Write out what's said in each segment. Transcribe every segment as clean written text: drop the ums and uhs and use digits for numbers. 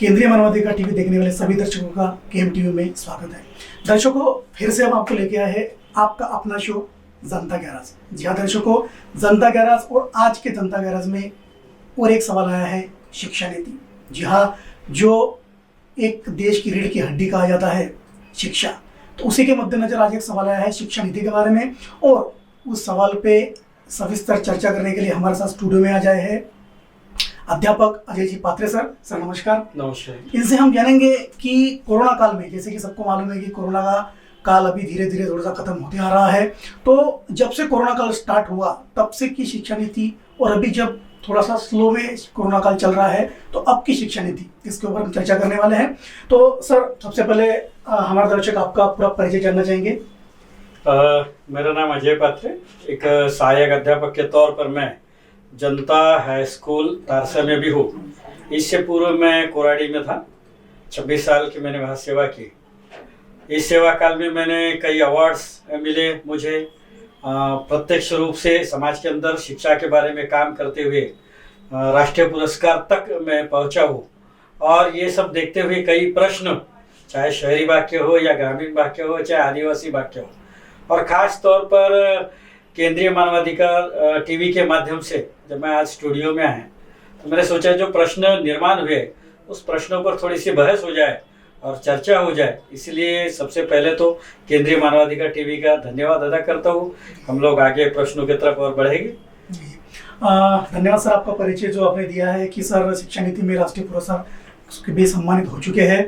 केंद्रीय मानवाधिकार टीवी देखने वाले सभी दर्शकों का केएम टीवी में स्वागत है। दर्शकों, फिर से हम आपको लेके आए हैं आपका अपना शो जनता गैराज। जी हाँ दर्शकों, जनता गैराज और आज के जनता गैराज में और एक सवाल आया है शिक्षा नीति। जी हाँ, जो एक देश की रीढ़ की हड्डी कहा जाता है शिक्षा, तो उसी के मद्देनजर आज एक सवाल आया है शिक्षा नीति के बारे में। और उस सवाल पे सविस्तर चर्चा करने के लिए हमारे साथ स्टूडियो में आ जाए हैं अध्यापक अजय जी पात्रे सर। सर नमस्कार। नमस्कार। इनसे हम जानेंगे कि कोरोना काल में, जैसे कि सबको मालूम है कि कोरोना का काल अभी धीरे धीरे थोड़ा सा खत्म होते आ रहा है, तो जब से कोरोना काल स्टार्ट हुआ तब से की शिक्षा नीति और अभी जब थोड़ा सा स्लो में कोरोना काल चल रहा है तो अब की शिक्षा नीति, इसके ऊपर हम चर्चा करने वाले हैं। तो सर सबसे पहले हमारे दर्शक आपका पूरा परिचय जानना चाहेंगे। मेरा नाम अजय पात्रे, एक सहायक अध्यापक के तौर पर मैं जनता हाई स्कूल तारसा में भी हूँ। इससे पूर्व मैं कोराडी में था, 26 साल की मैंने वहाँ सेवा की। इस सेवा काल में मैंने कई अवार्ड्स मिले मुझे। प्रत्यक्ष रूप से समाज के अंदर शिक्षा के बारे में काम करते हुए राष्ट्रीय पुरस्कार तक मैं पहुँचा हूँ। और ये सब देखते हुए कई प्रश्न, चाहे शहरी वाक्य हो या ग्रामीण वाक्य हो, चाहे आदिवासी वाक्य हो, और ख़ास तौर पर केंद्रीय मानवाधिकार टीवी के माध्यम से जब मैं आज स्टूडियो में आया तो मैंने सोचा जो प्रश्न निर्माण हुए उस प्रश्नों पर थोड़ी सी बहस हो जाए और चर्चा हो जाए। इसलिए सबसे पहले तो केंद्रीय मानवाधिकार टीवी का धन्यवाद अदा करता हूँ। हम लोग आगे प्रश्नों की तरफ और बढ़ेंगे। धन्यवाद सर, आपका परिचय जो आपने दिया है कि सर शिक्षा नीति में राष्ट्रीय पुरस्कार भी सम्मानित हो चुके हैं।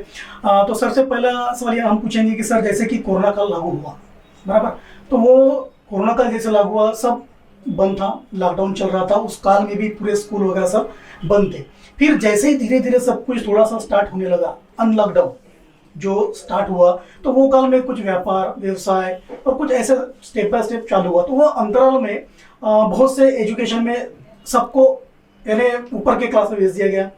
तो सर से पहला सवाल हम पूछेंगे कि सर जैसे कि कोरोना काल लागू हुआ, बराबर, तो वो कोरोना काल जैसे लागू हुआ सब बंद था, लॉकडाउन चल रहा था, उस काल में भी पूरे स्कूल वगैरह सब बंद थे। फिर जैसे ही धीरे धीरे सब कुछ थोड़ा सा स्टार्ट होने लगा, अनलॉकडाउन जो स्टार्ट हुआ, तो वो काल में कुछ व्यापार व्यवसाय और कुछ ऐसे स्टेप बाय स्टेप चालू हुआ। तो वो अंतराल में बहुत से एजुकेशन में सबको यानी ऊपर के क्लास में भेज दिया गया।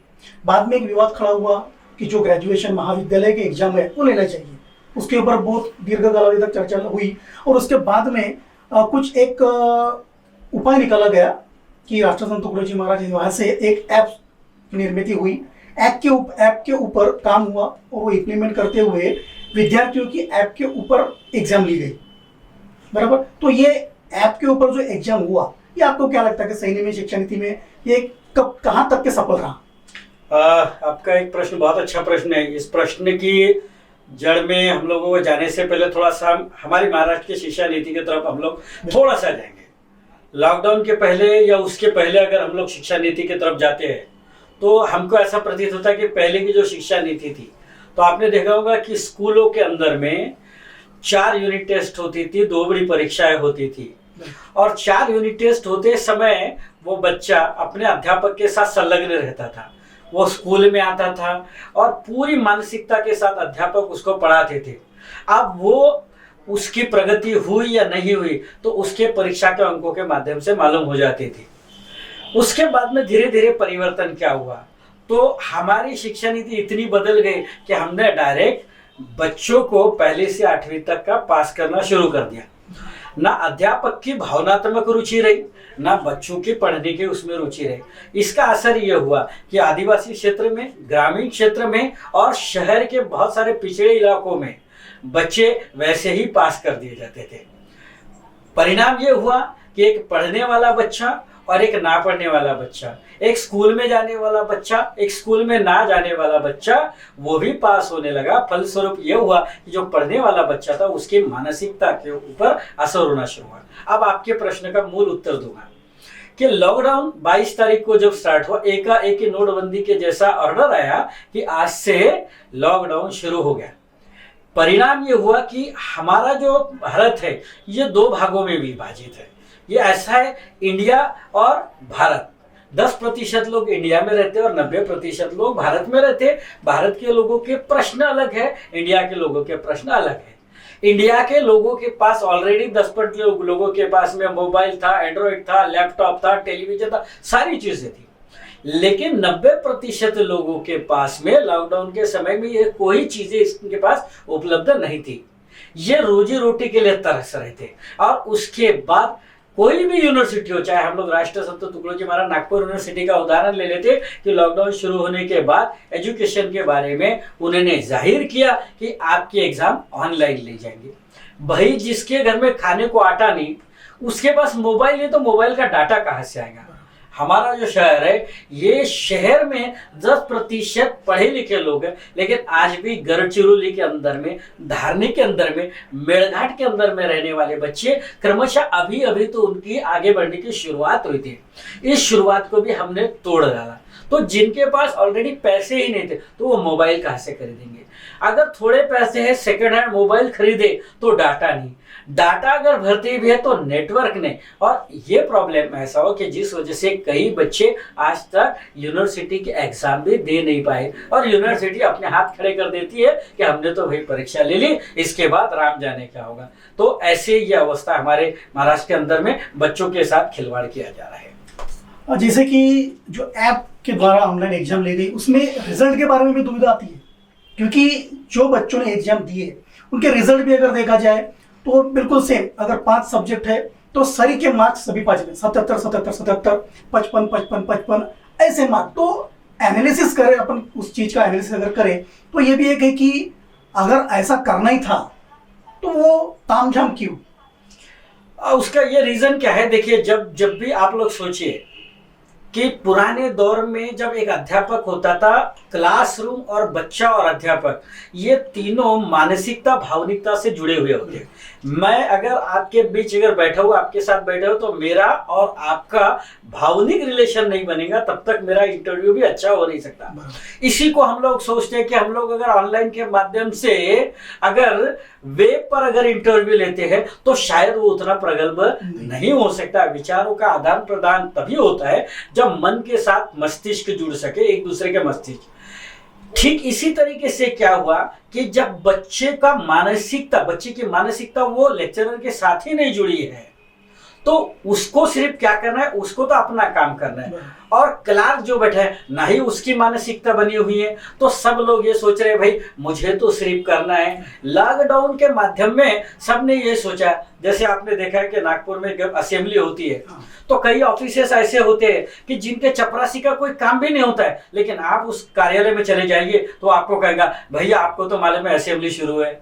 बाद में एक विवाद खड़ा हुआ कि जो ग्रेजुएशन महाविद्यालय के एग्जाम है वो लेना चाहिए, उसके ऊपर बहुत दीर्घकाल तक चर्चा हुई। और उसके बाद में कुछ एक उपाय निकाला गया कि राष्ट्रसंत तुकडोजी महाराज वहाँ से एक ऐप निर्मित हुई। ऐप के ऊपर काम हुआ और वो इम्प्लीमेंट करते हुए विद्यार्थियों की ऐप के ऊपर एग्जाम ली गई, बराबर। तो ये ऐप के ऊपर जो एग्जाम हुआ, ये आपको क्या लगता है कि सही में शिक्षा नीति में ये कब कहाँ तक के सफल रहा? आपका एक प्रश्न बहुत अच्छा प्रश्न है। इस प्रश्न की जड़ में हम लोगों को जाने से पहले थोड़ा सा हमारी महाराष्ट्र की शिक्षा नीति की तरफ हम लोग थोड़ा सा जाएंगे। लॉकडाउन के पहले या उसके पहले अगर हम लोग शिक्षा नीति की तरफ जाते हैं तो हमको ऐसा प्रतीत होता है कि पहले की जो शिक्षा नीति थी, तो आपने देखा होगा कि स्कूलों के अंदर में 4 यूनिट टेस्ट होती थी, 2 बड़ी परीक्षाएं होती थी। और 4 यूनिट टेस्ट होते समय वो बच्चा अपने अध्यापक के साथ संलग्न रहता था, वो स्कूल में आता था और पूरी मानसिकता के साथ अध्यापक उसको पढ़ाते थे। अब वो उसकी प्रगति हुई या नहीं हुई तो उसके परीक्षा के अंकों के माध्यम से मालूम हो जाती थी। उसके बाद में धीरे धीरे परिवर्तन क्या हुआ, तो हमारी शिक्षा नीति इतनी बदल गई कि हमने डायरेक्ट बच्चों को पहले से 8वीं तक का पास करना शुरू कर दिया। ना अध्यापक की भावनात्मक रुचि रही, ना बच्चों की पढ़ने की उसमें रुचि रही। इसका असर ये हुआ कि आदिवासी क्षेत्र में, ग्रामीण क्षेत्र में और शहर के बहुत सारे पिछड़े इलाकों में बच्चे वैसे ही पास कर दिए जाते थे। परिणाम ये हुआ कि एक पढ़ने वाला बच्चा और एक ना पढ़ने वाला बच्चा, एक स्कूल में जाने वाला बच्चा, एक स्कूल में ना जाने वाला बच्चा, वो भी पास होने लगा। फलस्वरूप ये हुआ कि जो पढ़ने वाला बच्चा था उसकी मानसिकता के ऊपर असर होना शुरू हुआ। अब आपके प्रश्न का मूल उत्तर दूंगा कि लॉकडाउन 22 तारीख को जब स्टार्ट हुआ, एकाएक नोटबंदी के जैसा ऑर्डर आया कि आज से लॉकडाउन शुरू हो गया। परिणाम ये हुआ कि हमारा जो भारत है ये 2 भागों में विभाजित है। ये ऐसा है, इंडिया और भारत। 10% लोग इंडिया में रहते और 90% लोग भारत में रहते। भारत के लोगों के प्रश्न अलग है, इंडिया के लोगों के प्रश्न अलग है। इंडिया के लोगों के पास ऑलरेडी 10% लोगों के पास में मोबाइल था, एंड्रॉइड था, लैपटॉप था, टेलीविजन था, सारी चीजें थी। लेकिन 90% लोगों के पास में लॉकडाउन के समय में ये कोई चीजें इनके पास उपलब्ध नहीं थी। ये रोजी रोटी के लिए तरस रहे थे। और उसके बाद कोई भी यूनिवर्सिटी हो, चाहे हम लोग राष्ट्र संत तुकडोजी महाराज नागपुर यूनिवर्सिटी का उदाहरण ले लेते कि लॉकडाउन शुरू होने के बाद एजुकेशन के बारे में उन्होंने जाहिर किया कि आपके एग्जाम ऑनलाइन ले जाएंगे। भाई जिसके घर में खाने को आटा नहीं, उसके पास मोबाइल है तो मोबाइल का डाटा कहाँ से आएगा। हमारा जो शहर है, ये शहर में 10% पढ़े लिखे लोग हैं, लेकिन आज भी गढ़चिरौली के अंदर में, धारनी के अंदर में, मेड़घाट के अंदर में रहने वाले बच्चे क्रमशः अभी अभी तो उनकी आगे बढ़ने की शुरुआत हुई थी। इस शुरुआत को भी हमने तोड़ डाला। तो जिनके पास ऑलरेडी पैसे ही नहीं थे तो वो मोबाइल कहाँ से खरीदेंगे। अगर थोड़े पैसे हैं, सेकेंड हैंड मोबाइल खरीदे तो डाटा नहीं, डाटा अगर भरते भी है तो नेटवर्क नहीं। और ये प्रॉब्लम ऐसा हो कि जिस वजह से कई बच्चे आज तक यूनिवर्सिटी के एग्जाम भी दे नहीं पाए, और यूनिवर्सिटी अपने हाथ खड़े कर देती है कि हमने तो भाई परीक्षा ले ली, इसके बाद राम जाने क्या होगा। तो ऐसे ये अवस्था हमारे महाराष्ट्र के अंदर में बच्चों के साथ खिलवाड़ किया जा रहा है। जैसे कि जो ऐप के द्वारा ऑनलाइन एग्जाम ले गई, उसमें रिजल्ट के बारे में भी दुविधा आती है, क्योंकि जो बच्चों ने एग्जाम दिए उनके रिजल्ट भी अगर देखा जाए तो बिल्कुल सेम। अगर 5 सब्जेक्ट है तो सभी के मार्क्स सभी 5 में 77, 77, 77, 55, 55, 55 ऐसे मार्क्स। तो एनालिसिस करें अपन, उस चीज का एनालिसिस अगर करें तो ये भी एक है कि अगर ऐसा करना ही था तो वो तामझाम क्यों। उसका ये रीजन क्या है, देखिए जब भी आप लोग सोचिए कि पुराने दौर में जब एक अध्यापक होता था, क्लासरूम और बच्चा और अध्यापक, ये तीनों मानसिकता भावनिकता से जुड़े हुए होते। मैं अगर आपके बीच अगर बैठा हूँ, आपके साथ बैठा हूँ, तो मेरा और आपका भावनिक रिलेशन नहीं बनेगा, तब तक मेरा इंटरव्यू भी अच्छा हो नहीं सकता। इसी को हम लोग सोचते हैं कि हम लोग अगर ऑनलाइन के माध्यम से अगर वेब पर अगर इंटरव्यू लेते हैं तो शायद वो उतना प्रगल्भ नहीं हो सकता। विचारों का आदान प्रदान तभी होता है जब मन के साथ मस्तिष्क जुड़ सके, एक दूसरे के मस्तिष्क। ठीक इसी तरीके से क्या हुआ कि जब बच्चे की मानसिकता वो लेक्चरर के साथ ही नहीं जुड़ी है, तो उसको सिर्फ क्या करना है, उसको तो अपना काम करना है। और क्लार्क जो बैठा है, ना ही उसकी मानसिकता बनी हुई है, तो सब लोग ये सोच रहे हैं भाई मुझे तो सिर्फ करना है। लॉकडाउन के माध्यम में सबने ये सोचा, जैसे आपने देखा है कि नागपुर में जब असेंबली होती है तो कई ऑफिसेस ऐसे होते हैं कि जिनके चपरासी का कोई काम भी नहीं होता है, लेकिन आप उस कार्यालय में चले जाइए तो आपको कहेगा भैया आपको तो मालूम है असेंबली शुरू है।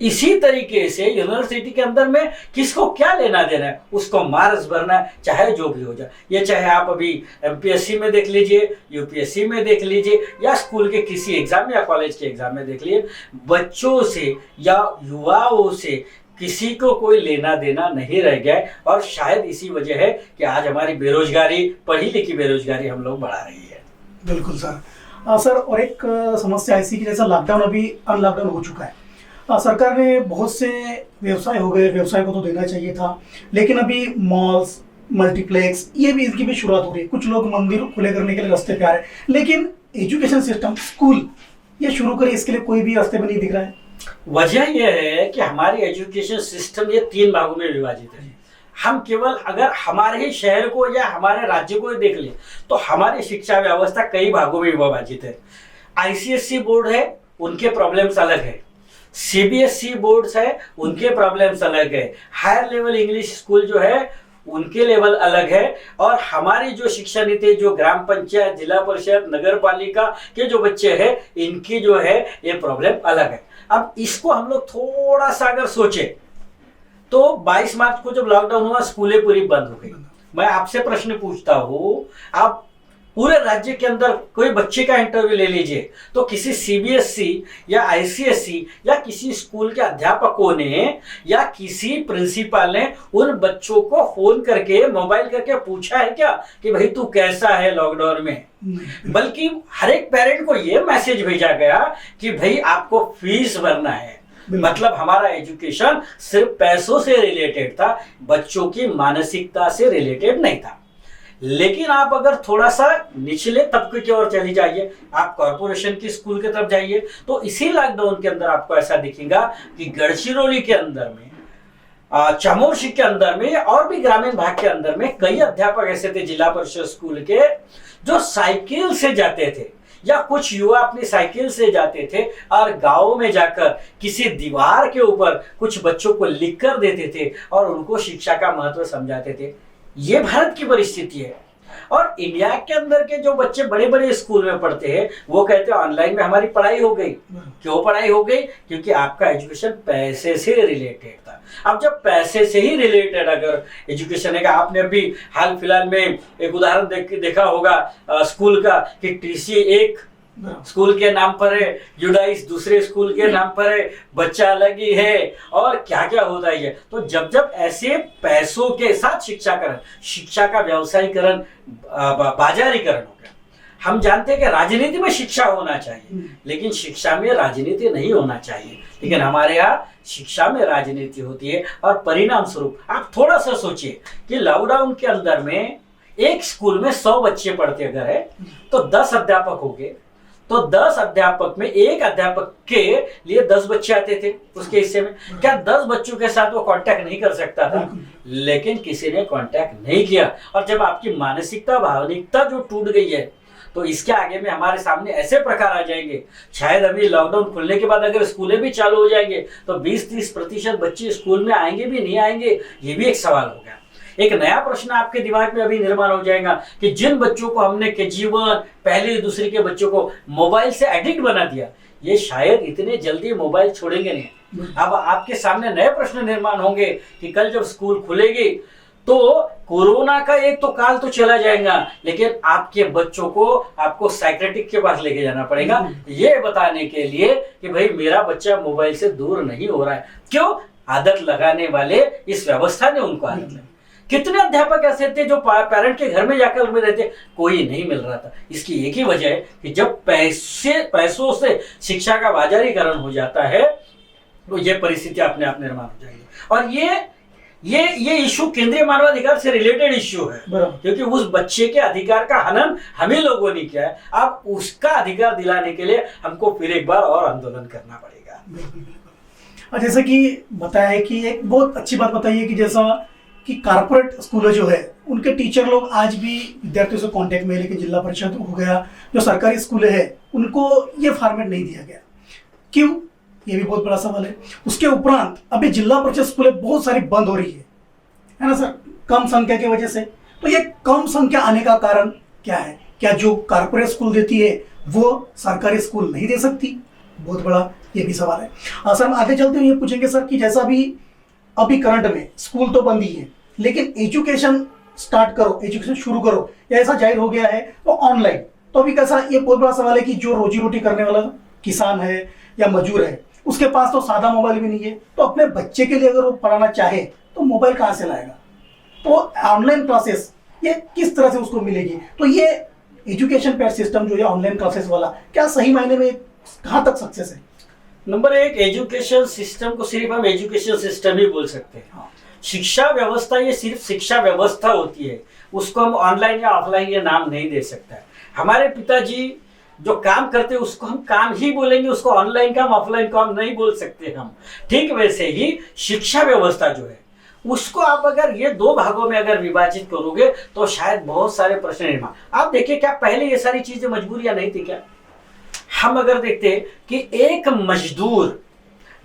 इसी तरीके से यूनिवर्सिटी के अंदर में किसको क्या लेना देना है, उसको मार्क्स भरना है, चाहे जो भी हो जाए। ये चाहे आप अभी एमपीएससी में देख लीजिए, यूपीएससी में देख लीजिए, या स्कूल के किसी एग्जाम या कॉलेज के एग्जाम में देख लीजिए, बच्चों से या युवाओं से किसी को कोई लेना देना नहीं रह गया है। और शायद इसी वजह है कि आज हमारी बेरोजगारी, पढ़ी लिखी बेरोजगारी हम लोग बढ़ा रही है। बिल्कुल सर। सर और एक समस्या ऐसी कि जैसा लॉकडाउन अभी अनलॉकडाउन हो चुका है, सरकार ने बहुत से व्यवसाय हो गए, व्यवसाय को तो देना चाहिए था, लेकिन अभी मॉल्स, मल्टीप्लेक्स, ये भी इनकी भी शुरुआत हो रही है। कुछ लोग मंदिर खुले करने के लिए रास्ते पे आ रहे हैं, लेकिन एजुकेशन सिस्टम, स्कूल ये शुरू करे, इसके लिए कोई भी रास्ते में नहीं दिख रहा है। वजह यह है कि हमारी एजुकेशन सिस्टम ये 3 भागों में विभाजित है। हम केवल अगर हमारे ही शहर को या हमारे राज्य को देख ले तो हमारी शिक्षा व्यवस्था कई भागों में विभाजित है। आईसीएसई बोर्ड है, उनके प्रॉब्लम्स अलग है। सीबीएसई बोर्ड्स है, उनके प्रॉब्लम्स अलग है। हायर लेवल इंग्लिश स्कूल जो है उनके लेवल अलग है। और हमारी जो शिक्षा नीति, जो ग्राम पंचायत, जिला परिषद, नगर पालिका के जो बच्चे हैं, इनकी जो है ये प्रॉब्लम अलग है। अब इसको हम लोग थोड़ा सा अगर सोचे तो 22 मार्च को जब लॉकडाउन हुआ, स्कूलें पूरी बंद हो गई। मैं आपसे प्रश्न पूछता हूँ, आप पूरे राज्य के अंदर कोई बच्चे का इंटरव्यू ले लीजिए तो किसी सीबीएसई या आईसीएसई या किसी स्कूल के अध्यापकों ने या किसी प्रिंसिपल ने उन बच्चों को फोन करके, मोबाइल करके पूछा है क्या कि भाई तू कैसा है लॉकडाउन में? बल्कि हर एक पेरेंट को यह मैसेज भेजा गया कि भाई आपको फीस भरना है। मतलब हमारा एजुकेशन सिर्फ पैसों से रिलेटेड था, बच्चों की मानसिकता से रिलेटेड नहीं था। लेकिन आप अगर थोड़ा सा निचले तबके की ओर चली जाइए, आप कॉर्पोरेशन की स्कूल की तरफ जाइए, तो इसी लॉकडाउन के अंदर आपको ऐसा दिखेगा कि गढ़चिरौली के अंदर में, चामोर्शी के अंदर में और भी ग्रामीण भाग के अंदर में कई अध्यापक ऐसे थे जिला परिषद स्कूल के जो साइकिल से जाते थे। या कुछ युवा अपनी साइकिल से जाते थे और गाँव में जाकर किसी दीवार के ऊपर कुछ बच्चों को लिख कर देते थे और उनको शिक्षा का महत्व समझाते थे। ये भारत की परिस्थिति है। और इंडिया के अंदर के जो बच्चे बड़े बड़े स्कूल में पढ़ते हैं वो कहते हैं ऑनलाइन में हमारी पढ़ाई हो गई। क्यों पढ़ाई हो गई? क्योंकि आपका एजुकेशन पैसे से रिलेटेड था। अब जब पैसे से ही रिलेटेड अगर एजुकेशन है, आपने अभी हाल फिलहाल में एक उदाहरण देखा होगा स्कूल का कि टीसी एक स्कूल के नाम पर है, यूडाइस दूसरे स्कूल के नाम पर है, बच्चा अलग ही है और क्या क्या होता है। तो जब जब ऐसे पैसों के साथ शिक्षा का व्यवसायीकरण बाजारीकरण हो गया। हम जानते हैं कि राजनीति में शिक्षा होना चाहिए लेकिन शिक्षा में राजनीति नहीं होना चाहिए, लेकिन हमारे यहाँ शिक्षा में राजनीति होती है। और परिणाम स्वरूप आप थोड़ा सा सोचिए कि लॉकडाउन के अंदर में एक स्कूल में 100 बच्चे पढ़ते अगर है तो 10 अध्यापक हो गए, तो 10 अध्यापक में एक अध्यापक के लिए 10 बच्चे आते थे उसके हिस्से में। क्या 10 बच्चों के साथ वो कांटेक्ट नहीं कर सकता था? लेकिन किसी ने कांटेक्ट नहीं किया। और जब आपकी मानसिकता भावनिकता जो टूट गई है तो इसके आगे में हमारे सामने ऐसे प्रकार आ जाएंगे। शायद अभी लॉकडाउन खुलने के बाद अगर स्कूलें भी चालू हो जाएंगे तो 20-30% बच्चे स्कूल में आएंगे भी नहीं आएंगे, ये भी एक सवाल हो गया। एक नया प्रश्न आपके दिमाग में अभी निर्माण हो जाएगा कि जिन बच्चों को हमने के जीवन पहले दूसरे के बच्चों को मोबाइल से एडिक्ट बना दिया, ये शायद इतने जल्दी मोबाइल छोड़ेंगे नहीं। अब आपके सामने नए प्रश्न निर्माण होंगे कि कल जब स्कूल खुलेगी तो कोरोना का एक तो काल तो चला जाएगा लेकिन आपके बच्चों को आपको साइकेट्रिक के पास लेके जाना पड़ेगा ये बताने के लिए कि भाई मेरा बच्चा मोबाइल से दूर नहीं हो रहा है। क्यों? आदत लगाने वाले इस व्यवस्था ने उनको आदत लगाई। कितने अध्यापक ऐसे थे जो पेरेंट के घर में जाकर उनमें रहते, कोई नहीं मिल रहा था। इसकी एक ही वजह है कि जब पैसों से शिक्षा का बाजारीकरण हो जाता है तो ये परिस्थिति अपने आप निर्माण हो जाएगी। और ये इशू केंद्रीय मानवाधिकार से रिलेटेड इश्यू है क्योंकि उस बच्चे के अधिकार का हनन हम ही लोगों ने किया है। अब उसका अधिकार दिलाने के लिए हमको फिर एक बार और आंदोलन करना पड़ेगा। जैसे कि बताया कि एक बहुत अच्छी बात बताइए कि जैसा कि कारपोरेट स्कूल जो है उनके टीचर लोग आज भी विद्यार्थियों से कांटेक्ट में है, लेकिन जिला परिषद हो गया जो सरकारी स्कूल है उनको ये फॉर्मेट नहीं दिया गया। क्यों? ये भी बहुत बड़ा सवाल है। उसके उपरांत अभी जिला परिषद स्कूलें बहुत सारी बंद हो रही है ना सर, कम संख्या की वजह से। तो ये कम संख्या आने का कारण क्या है? क्या जो कारपोरेट स्कूल देती है वो सरकारी स्कूल नहीं दे सकती? बहुत बड़ा ये भी सवाल है। सर हम आगे चलते हुए ये पूछेंगे सर कि जैसा अभी करंट में स्कूल तो बंद ही है लेकिन एजुकेशन शुरू करो या ऐसा जाहिर हो गया है तो ऑनलाइन, तो अभी कैसा, ये बहुत बड़ा सवाल है कि जो रोजी रोटी करने वाला किसान है या मजदूर है उसके पास तो सादा मोबाइल भी नहीं है, तो अपने बच्चे के लिए अगर वो पढ़ाना चाहे तो मोबाइल कहाँ से लाएगा? तो ऑनलाइन क्लासेस ये किस तरह से उसको मिलेगी? तो ये एजुकेशन पेड सिस्टम जो है ऑनलाइन क्लासेस वाला क्या सही मायने में कहाँ तक सक्सेस है? नंबर एक, एजुकेशन सिस्टम को सिर्फ हम एजुकेशन सिस्टम ही बोल सकते हैं। हाँ। शिक्षा व्यवस्था ये सिर्फ शिक्षा व्यवस्था होती है, उसको हम ऑनलाइन या ऑफलाइन ये नाम नहीं दे सकता है। हमारे पिताजी जो काम करते हैं उसको हम काम ही बोलेंगे, उसको ऑनलाइन काम ऑफलाइन काम नहीं बोल सकते हम। ठीक वैसे ही शिक्षा व्यवस्था जो है उसको आप अगर ये दो भागों में अगर विभाजित करोगे तो शायद बहुत सारे प्रश्न निर्माण। आप देखिए क्या पहले ये सारी चीजें मजबूरियां नहीं थी क्या? हम अगर देखते कि एक मजदूर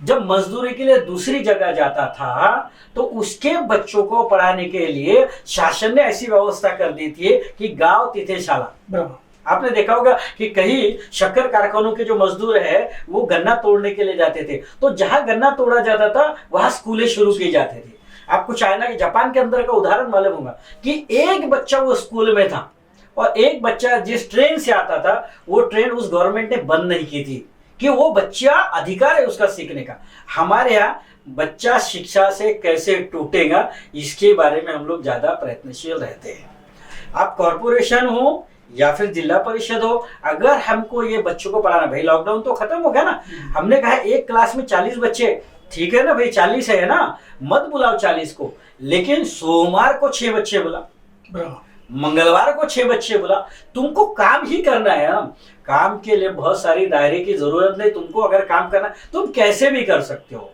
जब मजदूरी के लिए दूसरी जगह जाता था तो उसके बच्चों को पढ़ाने के लिए शासन ने ऐसी व्यवस्था कर दी थी कि गांव तिथे शाला। आपने देखा होगा कि कहीं शक्कर कारखानों के जो मजदूर है वो गन्ना तोड़ने के लिए जाते थे, तो जहां गन्ना तोड़ा जाता था वहां स्कूलें शुरू की जाती थी। आपको चाइना के जापान के अंदर का उदाहरण मालूम होगा कि एक बच्चा वो स्कूल में था और एक बच्चा जिस ट्रेन से आता था वो ट्रेन उस गवर्नमेंट ने बंद नहीं की थी कि वो बच्चा अधिकार है उसका सीखने का। हमारे यहाँ बच्चा शिक्षा से कैसे टूटेगा इसके बारे में हम लोग ज्यादा प्रयत्नशील रहते हैं। आप कॉरपोरेशन हो या फिर जिला परिषद हो, अगर हमको ये बच्चों को पढ़ाना, भाई लॉकडाउन तो खत्म हो गया ना, हमने कहा एक क्लास में 40 बच्चे, ठीक है ना भाई 40 है ना, मत बुलाओ 40 को, लेकिन सोमवार को 6 बच्चे बुला, मंगलवार को 6 बच्चे बुला। तुमको काम ही करना है ना, काम के लिए बहुत सारी दायरे की जरूरत नहीं, तुमको अगर काम करना तुम कैसे भी कर सकते हो।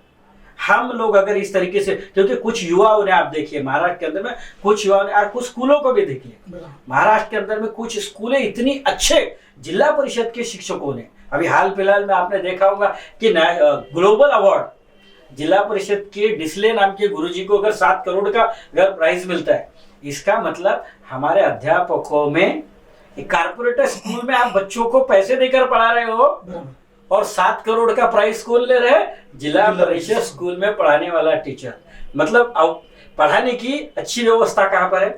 हम लोग अगर इस तरीके से, क्योंकि कुछ युवाओं ने, आप देखिए महाराष्ट्र के अंदर में कुछ युवाओं ने, और कुछ स्कूलों को भी देखिए, महाराष्ट्र के अंदर में कुछ स्कूलें इतनी अच्छे जिला परिषद के शिक्षकों ने, अभी हाल फिलहाल में आपने देखा होगा कि ग्लोबल अवार्ड जिला परिषद के डिसले नाम के गुरुजी को अगर 7 करोड़ का अगर प्राइज मिलता है, इसका मतलब हमारे अध्यापकों में, कारपोरेट स्कूल में आप बच्चों को पैसे देकर पढ़ा रहे हो और 7 करोड़ का प्राइस कौन ले रहे हैं? जिला परिषद स्कूल में पढ़ाने वाला टीचर। मतलब अब पढ़ाने की अच्छी व्यवस्था कहाँ पर है?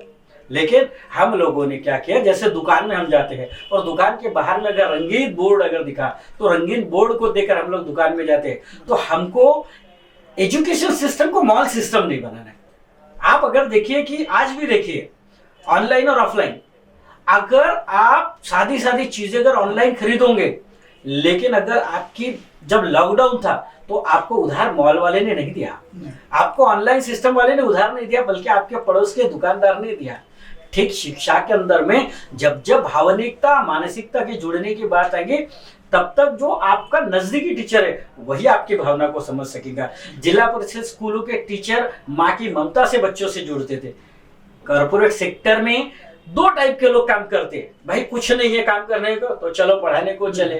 लेकिन हम लोगों ने क्या किया, जैसे दुकान में हम जाते हैं और दुकान के बाहर में अगर रंगीन बोर्ड अगर दिखा तो रंगीन बोर्ड को देखकर हम लोग दुकान में जाते हैं। तो हमको एजुकेशन सिस्टम को मॉल सिस्टम नहीं बनाना है। आप अगर देखिए कि आज भी देखिए ऑनलाइन और ऑफलाइन, अगर आप सादी सादी चीजें अगर ऑनलाइन खरीदोगे, लेकिन अगर आपकी जब लॉकडाउन था तो आपको उधार मॉल वाले ने नहीं दिया, आपको ऑनलाइन सिस्टम वाले ने उधार नहीं दिया, बल्कि आपके पड़ोस के दुकानदार ने दिया। ठीक शिक्षा के अंदर में जब जब भावनिकता मानसिकता के जुड़ने की बात आएगी, तब तक जो आपका नजदीकी टीचर है वही आपकी भावना को समझ सकेगा। जिला परिषद स्कूलों के टीचर माँ की ममता से बच्चों से जुड़ते थे। कॉर्पोरेट सेक्टर में 2 टाइप के लोग काम करते हैं, भाई कुछ नहीं है काम करने को तो चलो पढ़ाने को चले।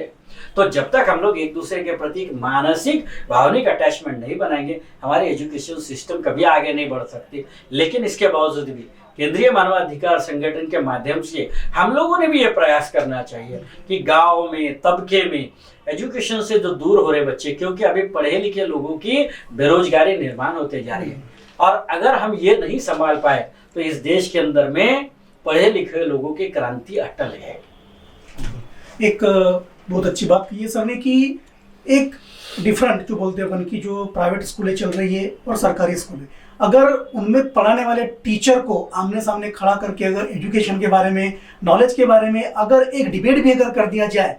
तो जब तक हम लोग एक दूसरे के प्रति मानसिक भावनिक अटैचमेंट नहीं बनाएंगे, हमारी एजुकेशन सिस्टम कभी आगे नहीं बढ़ सकती। लेकिन इसके बावजूद भी केंद्रीय मानवाधिकार संगठन के माध्यम से हम लोगों ने भी ये प्रयास करना चाहिए कि गांव में, तबके में एजुकेशन से जो दूर हो रहे बच्चे, क्योंकि अभी पढ़े लिखे लोगों की बेरोजगारी निर्माण होते जा रही है, और अगर हम ये नहीं संभाल पाए तो इस देश के अंदर में पढ़े लिखे लोगों की क्रांति अटल है। एक बहुत अच्छी बात की है सर ने कि एक डिफरेंट जो बोलते हैं अपन की, जो प्राइवेट स्कूलें चल रही है और सरकारी स्कूलें, अगर उनमें पढ़ाने वाले टीचर को आमने सामने खड़ा करके अगर एजुकेशन के बारे में, नॉलेज के बारे में अगर एक डिबेट भी अगर कर दिया जाए,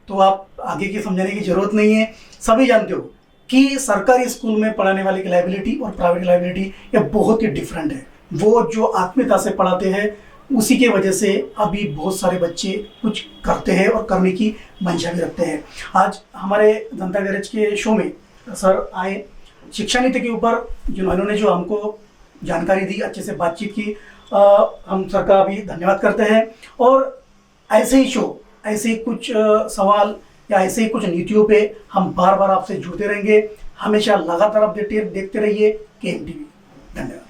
तो आप आगे की समझाने की जरूरत नहीं है। सभी जानते हो कि सरकारी स्कूल में पढ़ाने वाले की लाइबिलिटी और प्राइवेट लाइबिलिटी ये बहुत ही डिफरेंट है। वो जो आत्मीयता से पढ़ाते हैं, उसी के वजह से अभी बहुत सारे बच्चे कुछ करते हैं और करने की मंशा भी रखते हैं। आज हमारे जनता गैरेज के शो में सर आए, शिक्षा नीति के ऊपर जिन्होंने जो हमको जानकारी दी, अच्छे से बातचीत की, हम सर का भी धन्यवाद करते हैं। और ऐसे ही शो, ऐसे ही कुछ सवाल या ऐसे ही कुछ नीतियों पे हम बार बार आपसे जुड़ते रहेंगे। हमेशा लगातार अपडेट देखते रहिए KM TV। धन्यवाद।